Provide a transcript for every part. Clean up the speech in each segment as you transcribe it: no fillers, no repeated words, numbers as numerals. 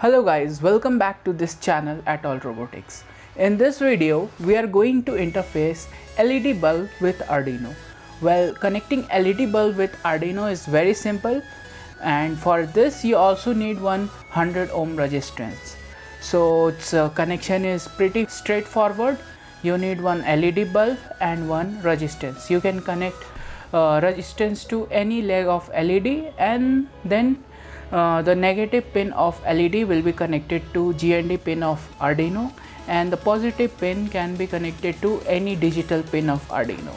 Hello guys, welcome back to this channel Atall Robotics. In this video, we are going to interface LED bulb with Arduino. Well, connecting LED bulb with Arduino is very simple, and for this you also need 100 ohm resistance. So its connection is pretty straightforward. You need one LED bulb and one resistance. You can connect resistance to any leg of LED, and then the negative pin of LED will be connected to GND pin of Arduino, and the positive pin can be connected to any digital pin of Arduino.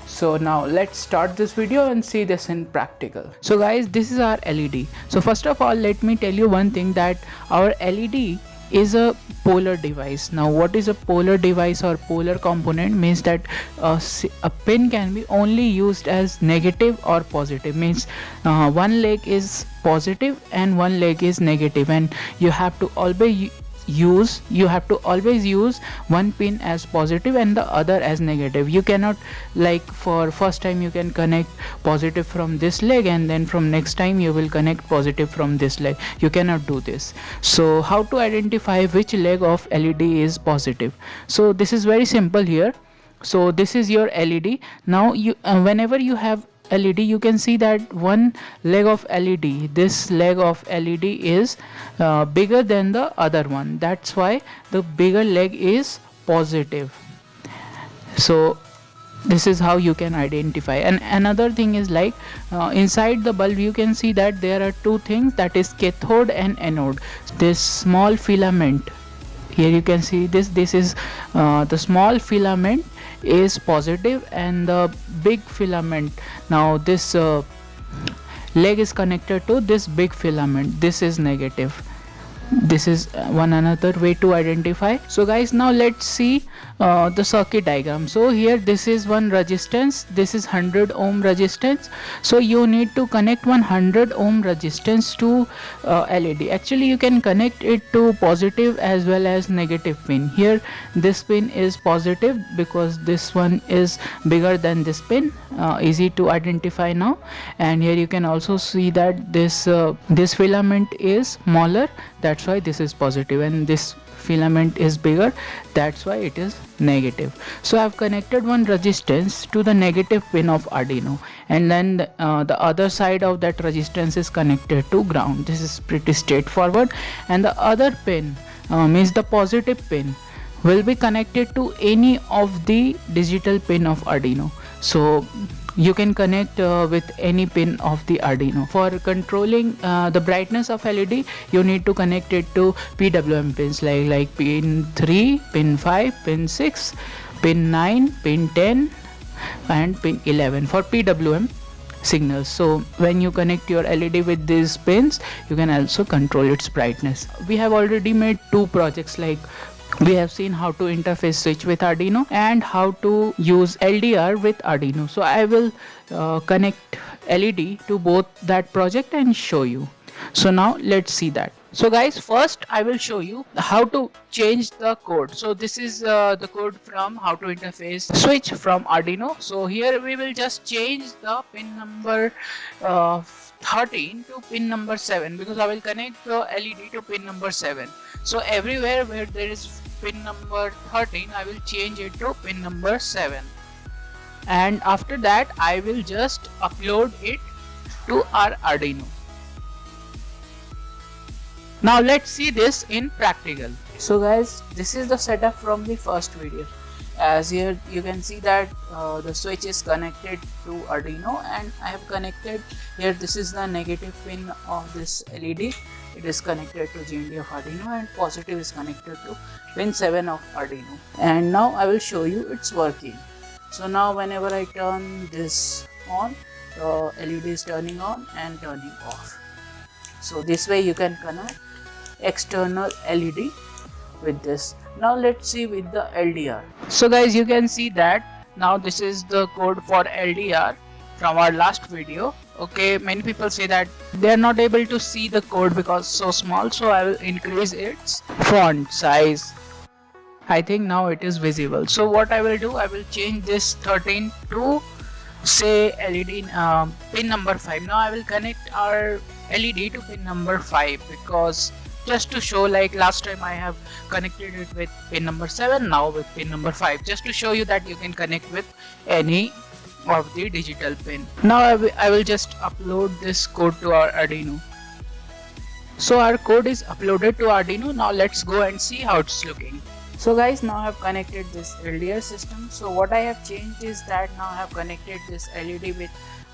So now let's start this video and see this in practical. So guys, this is our LED. So first of all, let me tell you one thing, that our LED is a polar device. Now what is a polar device or polar component? Means that a pin can be only used as negative or positive. Means one leg is positive and one leg is negative, and you have to always use one pin as positive and the other as negative. You cannot, like, for first time you can connect positive from this leg and then from next time you will connect positive from this leg. You cannot do this. So how to identify which leg of LED is positive? So this is very simple here. So this is your LED. Now you whenever you have LED, you can see that one leg of LED, this leg of LED is bigger than the other one. That's why the bigger leg is positive. So this is how you can identify. And another thing is, like, inside the bulb you can see that there are two things, that is cathode and anode. This small filament, here you can see this is the small filament is positive, and the big filament, now this leg is connected to this big filament, this is negative. This is one another way to identify. So guys, now let's see the circuit diagram. So here this is one resistance, this is 100 ohm resistance. So you need to connect 100 ohm resistance to LED. Actually you can connect it to positive as well as negative pin. Here this pin is positive because this one is bigger than this pin, easy to identify now. And here you can also see that this filament is smaller, that's why this is positive, and this filament is bigger, that's why it is negative. So I've connected one resistance to the negative pin of Arduino, and then the other side of that resistance is connected to ground. This is pretty straightforward. And the other pin, means the positive pin, will be connected to any of the digital pin of Arduino. So you can connect with any pin of the Arduino. For controlling the brightness of LED, you need to connect it to PWM pins like pin 3, pin 5, pin 6, pin 9, pin 10 and pin 11 for PWM signals. So when you connect your LED with these pins, you can also control its brightness. We have already made two projects, like we have seen how to interface switch with Arduino and how to use LDR with Arduino. So I will connect LED to both that project and show you. So now let's see that. So guys, first I will show you how to change the code. So this is the code from how to interface switch from Arduino. So here we will just change the pin number 13 to pin number 7, because I will connect the LED to pin number 7. So everywhere where there is pin number 13, I will change it to pin number 7. And after that I will just upload it to our Arduino. Now let's see this in practical. So guys, this is the setup from the first video. As here you can see that the switch is connected to Arduino, and I have connected here, this is the negative pin of this LED, it is connected to GND of Arduino, and positive is connected to pin 7 of Arduino. And now I will show you it's working. So now whenever I turn this on, the LED is turning on and turning off. So this way you can connect external LED with this. Now let's see with the LDR. So guys, you can see that now this is the code for LDR from our last video. Okay, many people say that they are not able to see the code because so small, so I will increase its font size. I think now it is visible. So what I will do, I will change this 13 to say LED pin number 5. Now I will connect our LED to pin number 5 because just to show, like last time I have connected it with pin number 7, now with pin number 5, just to show you that you can connect with any of the digital pin. Now I will just upload this code to our Arduino. So our code is uploaded to Arduino. Now let's go and see how it's looking. So guys, now I have connected this LDR system. So what I have changed is that now I have connected this LED with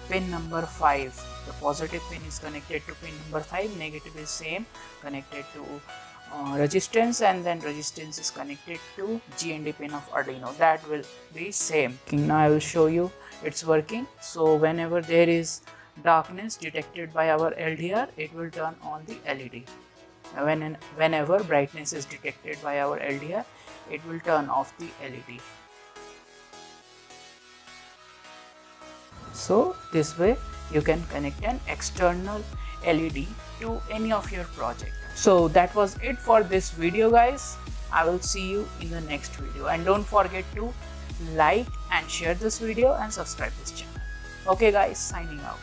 pin number 5. The positive pin is connected to pin number 5, negative is same, connected to resistance, and then resistance is connected to GND pin of Arduino. That will be same. Now I will show you it's working. So whenever there is darkness detected by our LDR, it will turn on the LED. Whenever brightness is detected by our LDR, it will turn off the LED. So this way you can connect an external LED to any of your project. So that was it for this video guys. I will see you in the next video, and don't forget to like and share this video and subscribe this channel. Okay guys, signing out.